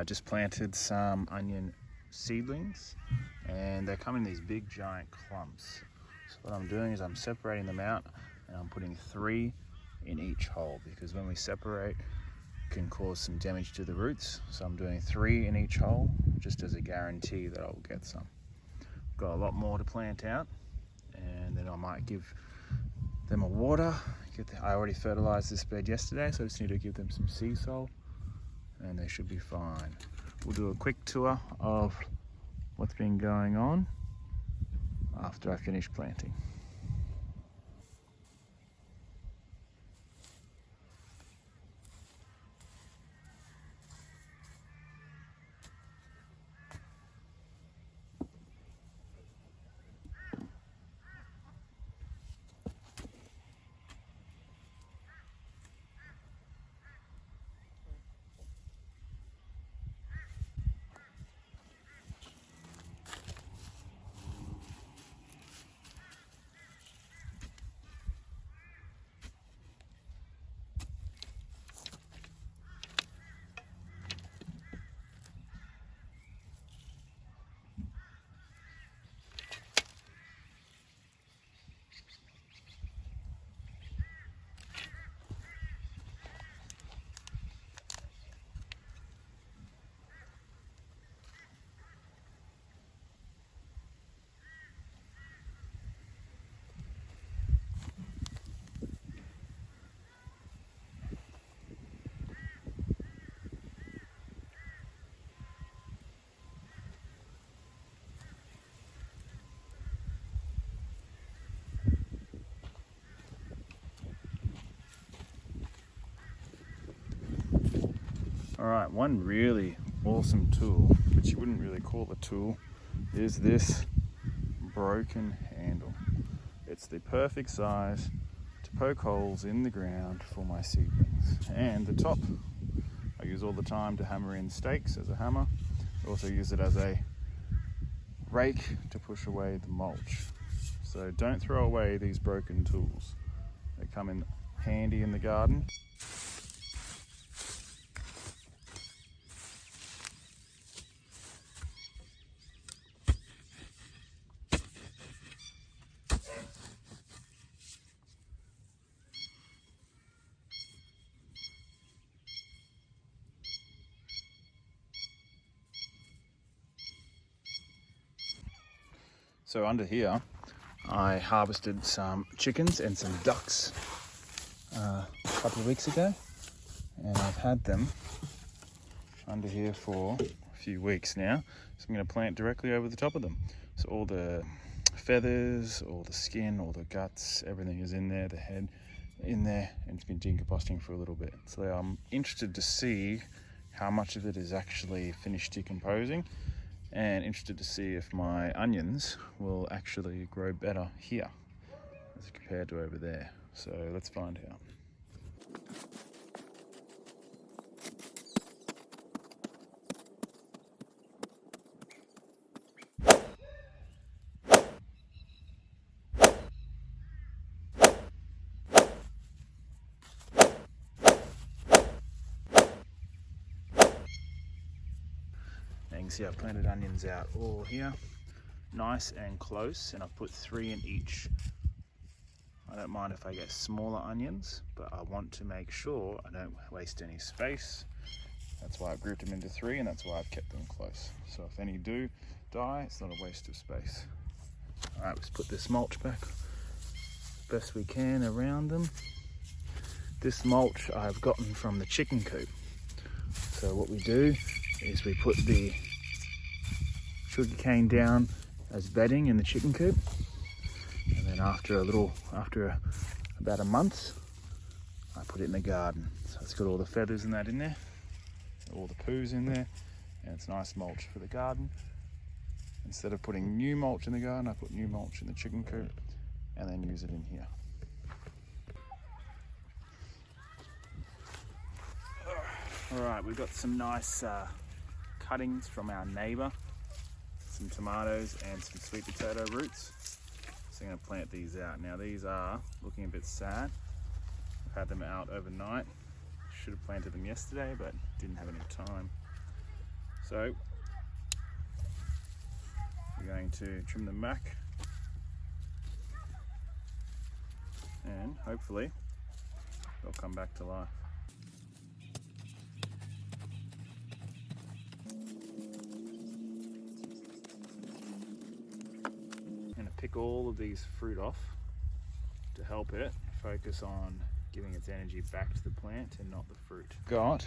Just planted some onion seedlings, and they come in these big giant clumps. So what I'm doing is I'm separating them out, and I'm putting 3 in each hole, because when we separate it can cause some damage to the roots. So I'm doing 3 in each hole just as a guarantee that I will get some. Got a lot more to plant out, and then I might give them a water. I already fertilized this bed yesterday, so I just need to give them some sea salt and they should be fine. We'll do a quick tour of what's been going on after I finish planting. Alright, one really awesome tool, which you wouldn't really call a tool, is this broken handle. It's the perfect size to poke holes in the ground for my seedlings. And the top I use all the time to hammer in stakes as a hammer. I also use it as a rake to push away the mulch. So don't throw away these broken tools. They come in handy in the garden. So under here, I harvested some chickens and some ducks a couple of weeks ago, and I've had them under here for a few weeks now. So I'm going to plant directly over the top of them. So all the feathers, all the skin, all the guts, everything is in there, the head in there, and it's been decomposting for a little bit. So I'm interested to see how much of it is actually finished decomposing, and interested to see if my onions will actually grow better here as compared to over there. So let's find out. You can see I've planted onions out all here, nice and close, and I've put 3 in each. I don't mind if I get smaller onions, but I want to make sure I don't waste any space. That's why I've grouped them into 3, and that's why I've kept them close. So if any do die, it's not a waste of space. All right, let's put this mulch back best we can around them. This mulch I've gotten from the chicken coop. So what we do is we put the sugarcane down as bedding in the chicken coop, and then after about a month, I put it in the garden. So it's got all the feathers and that in there, all the poos in there, and it's nice mulch for the garden. Instead of putting new mulch in the garden, I put new mulch in the chicken coop and then use it in here. All right, we've got some nice cuttings from our neighbour, some tomatoes and some sweet potato roots. So I'm going to plant these out. Now these are looking a bit sad. I've had them out overnight. Should have planted them yesterday, but didn't have any time. So we're going to trim them back and hopefully they'll come back to life. I'm going to pick all of these fruit off to help it focus on giving its energy back to the plant and not the fruit. Got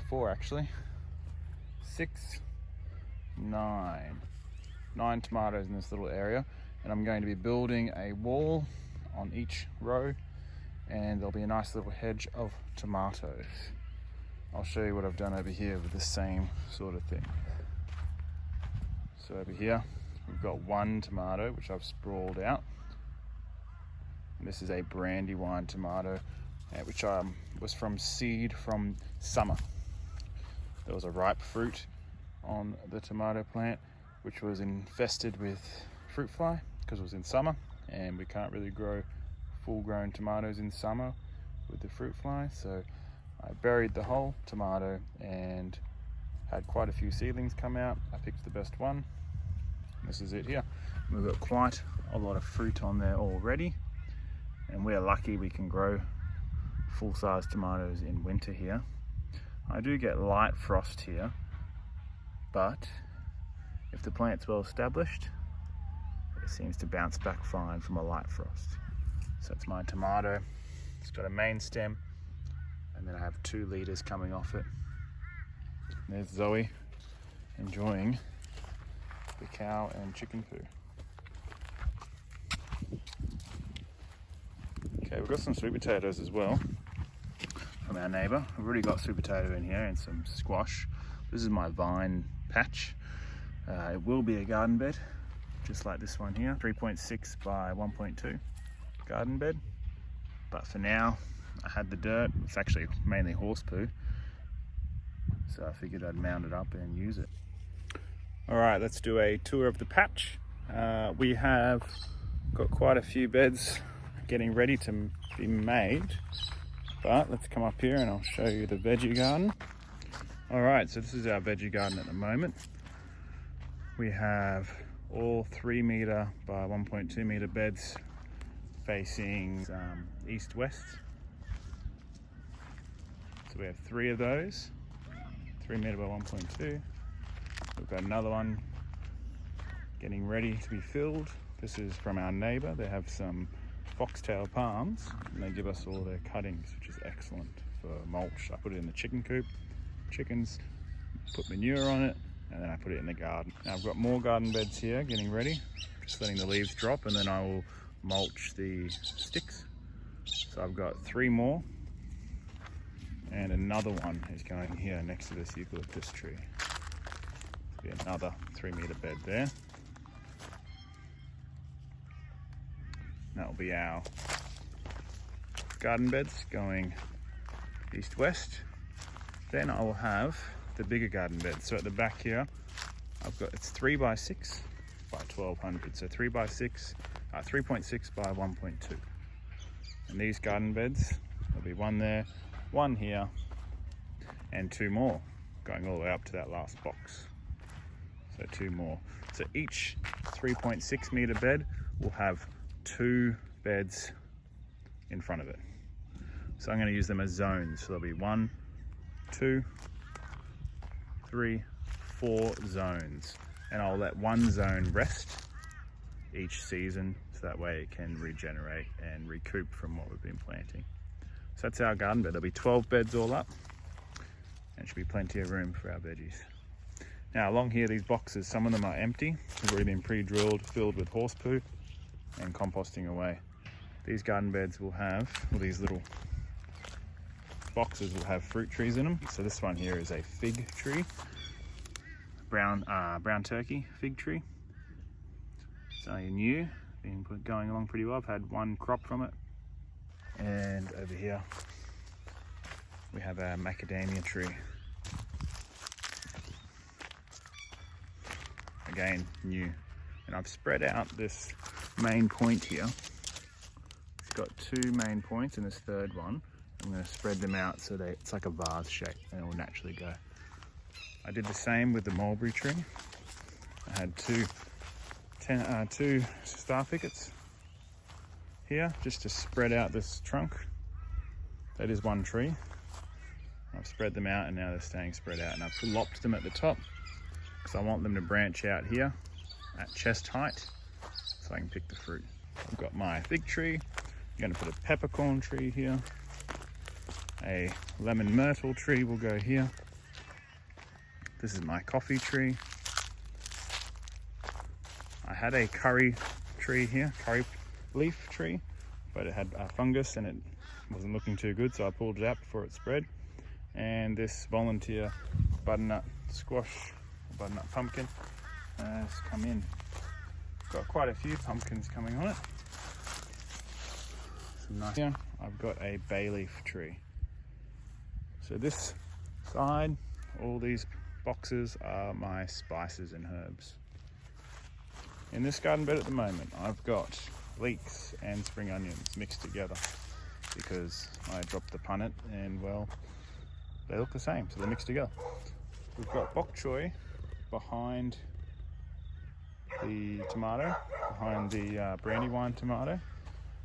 4 actually, 6, 9 tomatoes in this little area, and I'm going to be building a wall on each row, and there'll be a nice little hedge of tomatoes. I'll show you what I've done over here with the same sort of thing. So over here we've got 1 tomato which I've sprawled out. And this is a Brandywine tomato, which was from seed from summer. There was a ripe fruit on the tomato plant which was infested with fruit fly because it was in summer, and we can't really grow full-grown tomatoes in summer with the fruit fly. So I buried the whole tomato and had quite a few seedlings come out. I picked the best one. This is it here. We've got quite a lot of fruit on there already, and we're lucky we can grow full-size tomatoes in winter here. I do get light frost here, but if the plant's well established, it seems to bounce back fine from a light frost. So that's my tomato. It's got a main stem, and then I have 2 leaders coming off it. There's Zoe enjoying the cow and chicken poo. Okay, we've got some sweet potatoes as well from our neighbour. We've already got sweet potato in here and some squash. This is my vine patch. It will be a garden bed, just like this one here, 3.6 by 1.2 garden bed. But for now, I had the dirt. It's actually mainly horse poo, so I figured I'd mount it up and use it. All right, let's do a tour of the patch. We have got quite a few beds getting ready to be made, but let's come up here and I'll show you the veggie garden. All right, so this is our veggie garden at the moment. We have all 3 meter by 1.2 meter beds facing east-west. So we have 3 of those, 3 meter by 1.2. We've got another one getting ready to be filled. This is from our neighbor. They have some foxtail palms, and they give us all their cuttings, which is excellent for mulch. I put it in the chicken coop. Chickens put manure on it, and then I put it in the garden. Now I've got more garden beds here getting ready, just letting the leaves drop, and then I will mulch the sticks. So I've got 3 more, and another one is going here next to this eucalyptus tree. Be another 3 meter bed there. That will be our garden beds going east-west. Then I will have the bigger garden beds. So at the back here, I've got, it's 3 by 6 by 1200. So 3 by 6, 3.6 by 1.2. And these garden beds, there'll be 1 there, 1 here, and 2 more going all the way up to that last box. So 2 more. So each 3.6 meter bed will have 2 beds in front of it. So I'm going to use them as zones. So there'll be 1, 2, 3, 4 zones. And I'll let 1 zone rest each season, so that way it can regenerate and recoup from what we've been planting. So that's our garden bed. There'll be 12 beds all up, and should be plenty of room for our veggies. Now along here, these boxes, some of them are empty. They've already been pre-drilled, filled with horse poo and composting away. These garden beds will have, well, these little boxes will have fruit trees in them. So this one here is a fig tree, brown turkey fig tree. It's only new, been going along pretty well. I've had 1 crop from it. And over here we have our macadamia tree. Again, new. And I've spread out this main point here. It's got 2 main points and this 3rd one. I'm going to spread them out so that it's like a vase shape and it will naturally go. I did the same with the mulberry tree. I had two star pickets here just to spread out this trunk. That is one tree. I've spread them out and now they're staying spread out, and I've lopped them at the top because I want them to branch out here at chest height so I can pick the fruit. I've got my fig tree. I'm going to put a peppercorn tree here. A lemon myrtle tree will go here. This is my coffee tree. I had a curry tree here, curry leaf tree, but it had a fungus and it wasn't looking too good, so I pulled it out before it spread. And this volunteer butternut squash, butternut pumpkin has come in. Got quite a few pumpkins coming on it. Some nice. Here I've got a bay leaf tree. So this side, all these boxes are my spices and herbs. In this garden bed at the moment, I've got leeks and spring onions mixed together because I dropped the punnet and, well, they look the same, so they're mixed together. We've got bok choy behind the tomato, behind the brandywine tomato,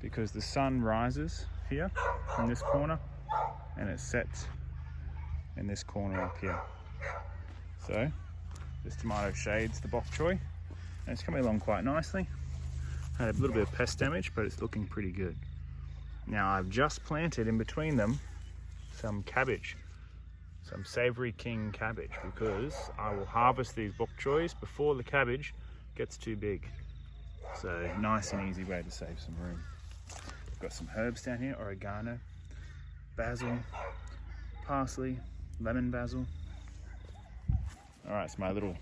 because the sun rises here in this corner and it sets in this corner up here. So this tomato shades the bok choy and it's coming along quite nicely. Had a little bit of pest damage, but it's looking pretty good. Now I've just planted in between them some cabbage, some Savory King cabbage, because I will harvest these bok choys before the cabbage gets too big. So nice and easy way to save some room. I've got some herbs down here, oregano, basil, parsley, lemon basil. All right, it's my little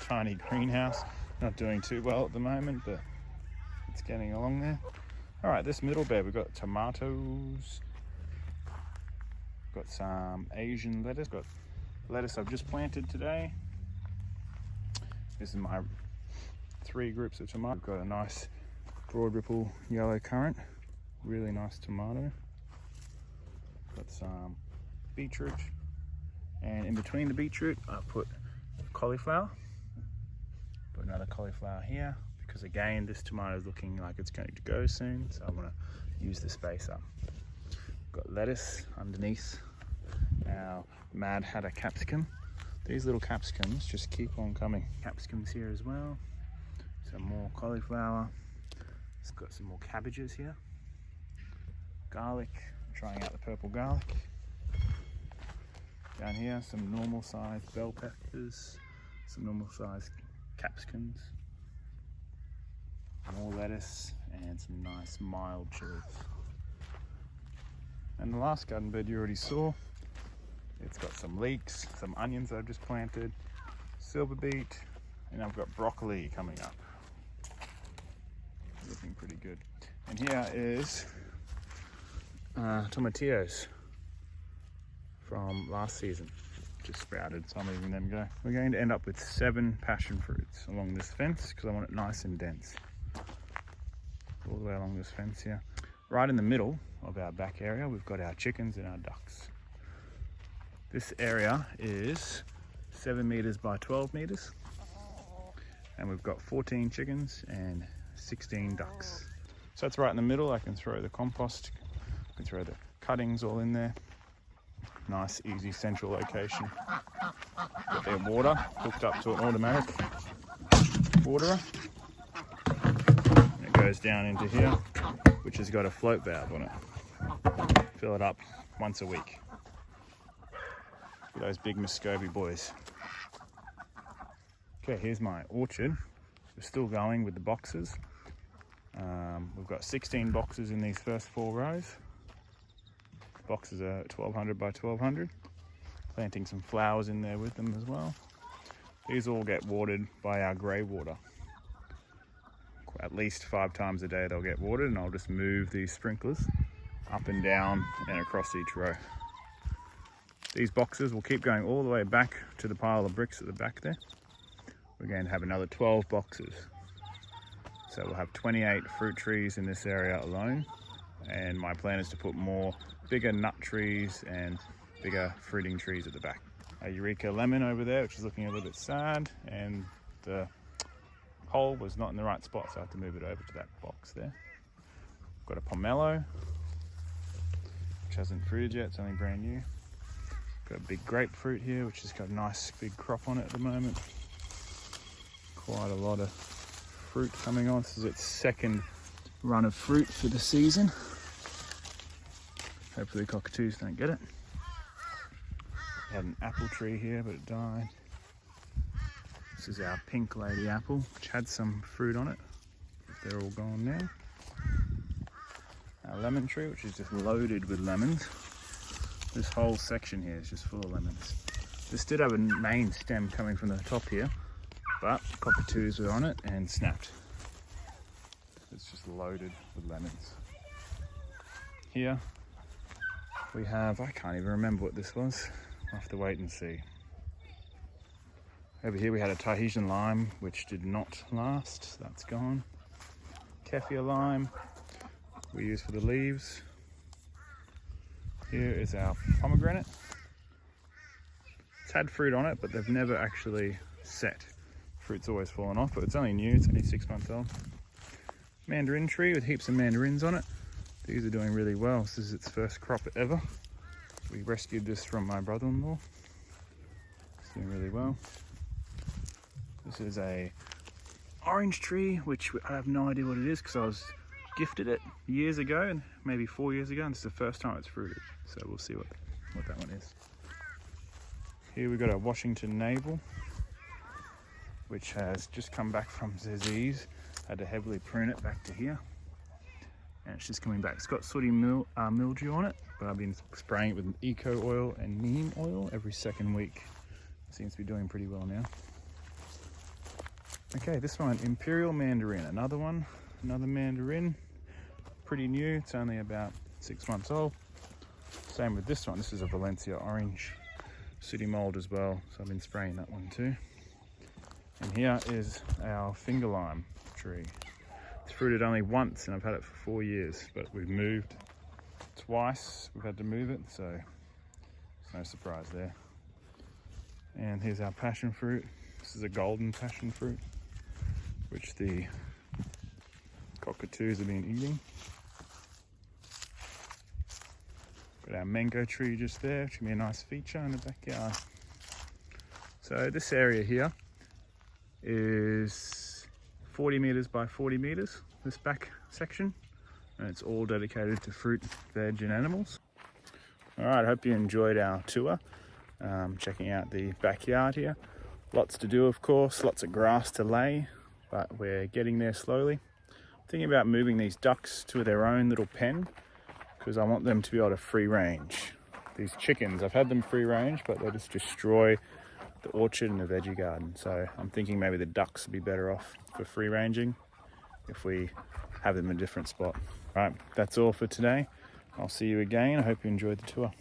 tiny greenhouse. Not doing too well at the moment, but it's getting along there. All right, this middle bed, we've got tomatoes, got some Asian lettuce, got lettuce I've just planted today. This is my 3 groups of tomato. I've got a nice broad ripple yellow currant, really nice tomato. Got some beetroot, and in between the beetroot I put cauliflower. Put another cauliflower here because again this tomato is looking like it's going to go soon, so I want to use the space up. Got lettuce underneath our Mad Hatter capsicum. These little capsicums just keep on coming. Capsicums here as well. Some more cauliflower. It's got some more cabbages here. Garlic. I'm trying out the purple garlic. Down here, some normal sized bell peppers. Some normal sized capsicums. More lettuce and some nice mild chilies. And the last garden bed you already saw, it's got some leeks, some onions I've just planted, silver beet, and I've got broccoli coming up. Looking pretty good. And here is tomatillos from last season. Just sprouted, so I'm letting them go. We're going to end up with 7 passion fruits along this fence because I want it nice and dense. All the way along this fence here. Right in the middle of our back area, we've got our chickens and our ducks. This area is 7 meters by 12 meters. And we've got 14 chickens and 16 ducks. So that's right in the middle. I can throw the compost, I can throw the cuttings all in there. Nice, easy, central location. Got their water hooked up to an automatic waterer. And it goes down into here, which has got a float valve on it. Fill it up once a week. For those big Muscovy boys. Okay, here's my orchard. We're still going with the boxes. We've got 16 boxes in these first 4 rows. Boxes are 1200 by 1200. Planting some flowers in there with them as well. These all get watered by our grey water. At least 5 times a day they'll get watered, and I'll just move these sprinklers up and down and across each row. These boxes will keep going all the way back to the pile of bricks at the back there. We're going to have another 12 boxes. So we'll have 28 fruit trees in this area alone. And my plan is to put more bigger nut trees and bigger fruiting trees at the back. a Eureka lemon over there, which is looking a little bit sad, and the hole was not in the right spot, so I have to move it over to that box there. Got a pomelo, which hasn't fruited yet, it's only brand new. Got a big grapefruit here, which has got a nice big crop on it at the moment. Quite a lot of fruit coming on. This is its second run of fruit for the season. Hopefully cockatoos don't get it. We had an apple tree here, but it died. This is our pink lady apple, which had some fruit on it, but they're all gone now. Our lemon tree, which is just loaded with lemons. This whole section here is just full of lemons. This did have a main stem coming from the top here, but cockatoos were on it and snapped. It's just loaded with lemons. Here we have, I can't even remember what this was. I'll have to wait and see. Over here we had a Tahitian lime, which did not last. That's gone. Kefir lime we use for the leaves. Here is our pomegranate. It's had fruit on it, but they've never actually set. Fruit's always fallen off, but it's only new, it's only 6 months old. Mandarin tree with heaps of mandarins on it. These are doing really well. This is its first crop ever. We rescued this from my brother-in-law. It's doing really well. This is a orange tree, which I have no idea what it is because I was gifted it years ago, and maybe 4 years ago, and this is the first time it's fruited. So we'll see what that one is. Here we've got a Washington navel, which has just come back from disease. Had to heavily prune it back to here, and it's just coming back. It's got sooty mildew on it, but I've been spraying it with eco oil and neem oil every second week. It seems to be doing pretty well now. Okay, this one, Imperial Mandarin, another one, another mandarin, pretty new. It's only about 6 months old. Same with this one. This is a Valencia orange, sooty mold as well, so I've been spraying that one too. And here is our finger lime tree. It's fruited only once, and I've had it for 4 years, but we've moved twice. We've had to move it, so there's no surprise there. And here's our passion fruit. This is a golden passion fruit, which the cockatoos have been eating. Got our mango tree just there, which will be a nice feature in the backyard. So this area here is 40 meters by 40 meters, this back section, and it's all dedicated to fruit, veg and animals. All right, I hope you enjoyed our tour, checking out the backyard here. Lots to do, of course, lots of grass to lay, but we're getting there slowly. Thinking about moving these ducks to their own little pen, because I want them to be able to free range. These chickens, I've had them free range, but they just destroy the orchard and the veggie garden. So I'm thinking maybe the ducks would be better off for free ranging if we have them in a different spot. All right, that's all for today. I'll see you again. I hope you enjoyed the tour.